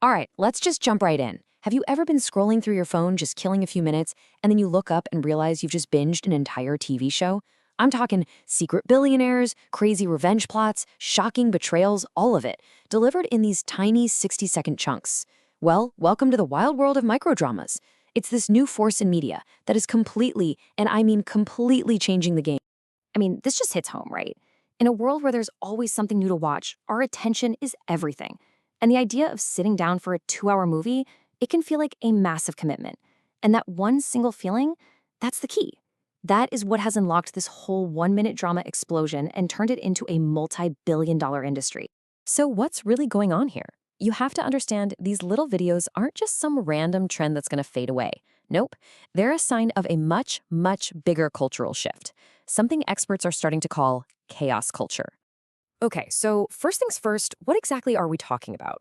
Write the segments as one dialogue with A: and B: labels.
A: All right, let's just jump right in. Have you ever been scrolling through your phone, just killing a few minutes, and then you look up and realize you've just binged an entire TV show? I'm talking secret billionaires, crazy revenge plots, shocking betrayals, all of it, delivered in these tiny 60-second chunks. Well, welcome to the wild world of microdramas. It's this new force in media that is completely, and I mean completely changing the game.
B: This just hits home, right? In a world where there's always something new to watch, our attention is everything. And the idea of sitting down for a 2-hour movie, it can feel like a massive commitment. And that one single feeling, that's the key. That is what has unlocked this whole 1-minute drama explosion and turned it into a multi-billion-dollar industry.
A: So, what's really going on here? You have to understand these little videos aren't just some random trend that's going to fade away. Nope, they're a sign of a much, much bigger cultural shift, something experts are starting to call chaos culture.
C: Okay, so first things first, what exactly are we talking about?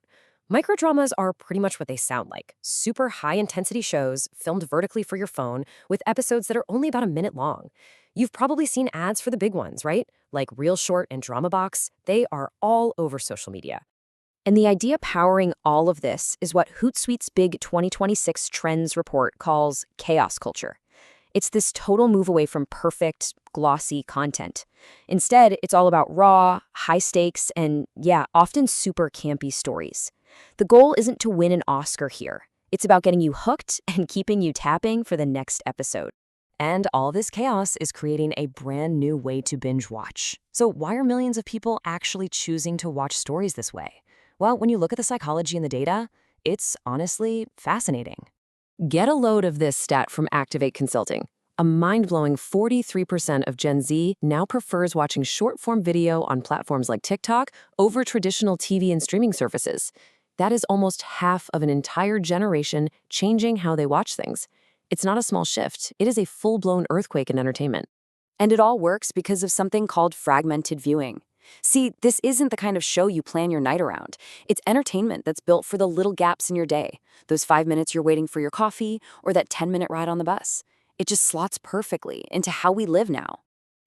C: Microdramas are pretty much what they sound like super high intensity shows filmed vertically for your phone with episodes that are only about a minute long. You've probably seen ads for the big ones, right? Like Real Short and Drama Box. They are all over social media. And the idea powering all of this is what Hootsuite's big 2026 trends report calls chaos culture. It's this total move away from perfect, glossy content. Instead, it's all about raw, high stakes, and yeah, often super campy stories. The goal isn't to win an Oscar here. It's about getting you hooked and keeping you tapping for the next episode. And all this chaos is creating a brand new way to binge watch. So why are millions of people actually choosing to watch stories this way? Well, when you look at the psychology and the data, it's honestly fascinating. Get a load of this stat from Activate Consulting. A mind-blowing 43% of Gen Z now prefers watching short-form video on platforms like TikTok over traditional TV and streaming services. That is almost half of an entire generation changing how they watch things. It's not a small shift. It is a full-blown earthquake in entertainment.
B: And it all works because of something called fragmented viewing. See, this isn't the kind of show you plan your night around. It's entertainment that's built for the little gaps in your day. Those 5 minutes you're waiting for your coffee, or that 10-minute ride on the bus. It just slots perfectly into how we live now.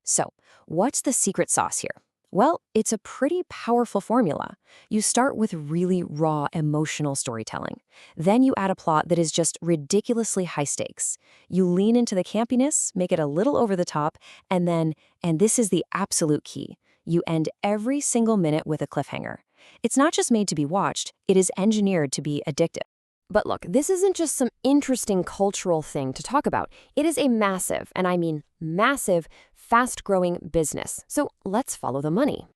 C: So, what's the secret sauce here? Well, it's a pretty powerful formula. You start with really raw emotional storytelling. Then you add a plot that is just ridiculously high stakes. You lean into the campiness, make it a little over the top, and then, and this is the absolute key, you end every single minute with a cliffhanger. It's not just made to be watched, it is engineered to be addictive. But look, this isn't just some interesting cultural thing to talk about. It is a massive, and I mean massive, fast-growing business. So let's follow the money.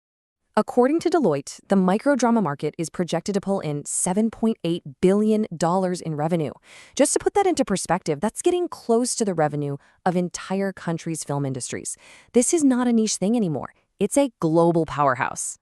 C: According to Deloitte, the microdrama market is projected to pull in $7.8 billion in revenue. Just to put that into perspective, that's getting close to the revenue of entire countries' film industries. This is not a niche thing anymore. It's a global powerhouse.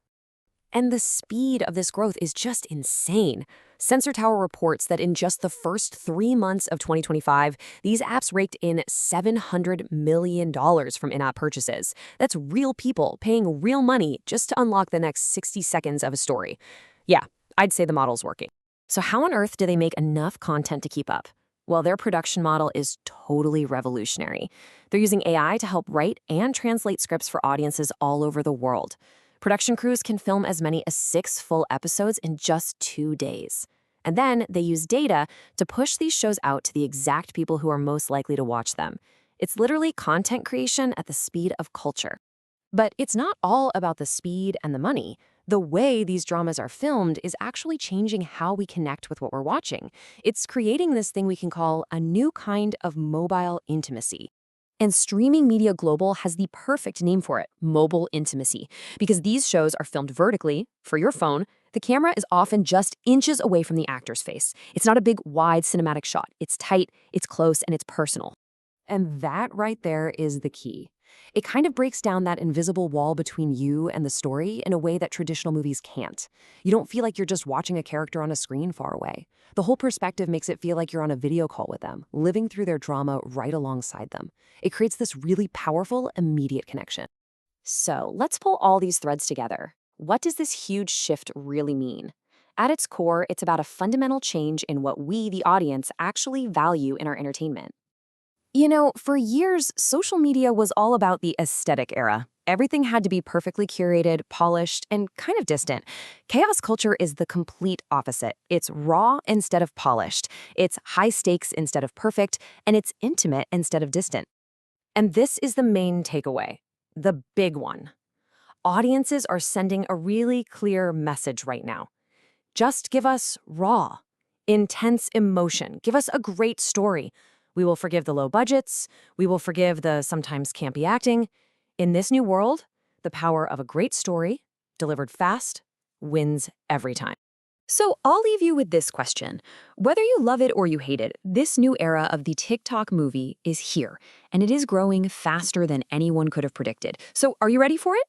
C: And the speed of this growth is just insane. Sensor Tower reports that in just the first 3 months of 2025, these apps raked in $700 million from in-app purchases. That's real people paying real money just to unlock the next 60 seconds of a story. Yeah, I'd say the model's working. So how on earth do they make enough content to keep up? Well, their production model is totally revolutionary. They're using AI to help write and translate scripts for audiences all over the world. Production crews can film as many as 6 full episodes in just 2 days. And then they use data to push these shows out to the exact people who are most likely to watch them. It's literally content creation at the speed of culture. But it's not all about the speed and the money. The way these dramas are filmed is actually changing how we connect with what we're watching. It's creating this thing we can call a new kind of mobile intimacy. And streaming media global has the perfect name for it, mobile intimacy, because these shows are filmed vertically for your phone. The camera is often just inches away from the actor's face. It's not a big, wide cinematic shot. It's tight, it's close, and it's personal. And that right there is the key. It kind of breaks down that invisible wall between you and the story in a way that traditional movies can't. You don't feel like you're just watching a character on a screen far away. The whole perspective makes it feel like you're on a video call with them, living through their drama right alongside them. It creates this really powerful, immediate connection. So let's pull all these threads together. What does this huge shift really mean? At its core, it's about a fundamental change in what we, the audience, actually value in our entertainment. For years, social media was all about the aesthetic era. Everything had to be perfectly curated, polished, and kind of distant. Chaos culture is the complete opposite. It's raw instead of polished. It's high stakes instead of perfect, and it's intimate instead of distant. And this is the main takeaway, the big one. Audiences are sending a really clear message right now. Just give us raw, intense emotion. Give us a great story. We will forgive the low budgets. We will forgive the sometimes campy acting. In this new world, the power of a great story, delivered fast, wins every time.
A: So I'll leave you with this question. Whether you love it or you hate it, this new era of the TikTok movie is here, and it is growing faster than anyone could have predicted. So are you ready for it?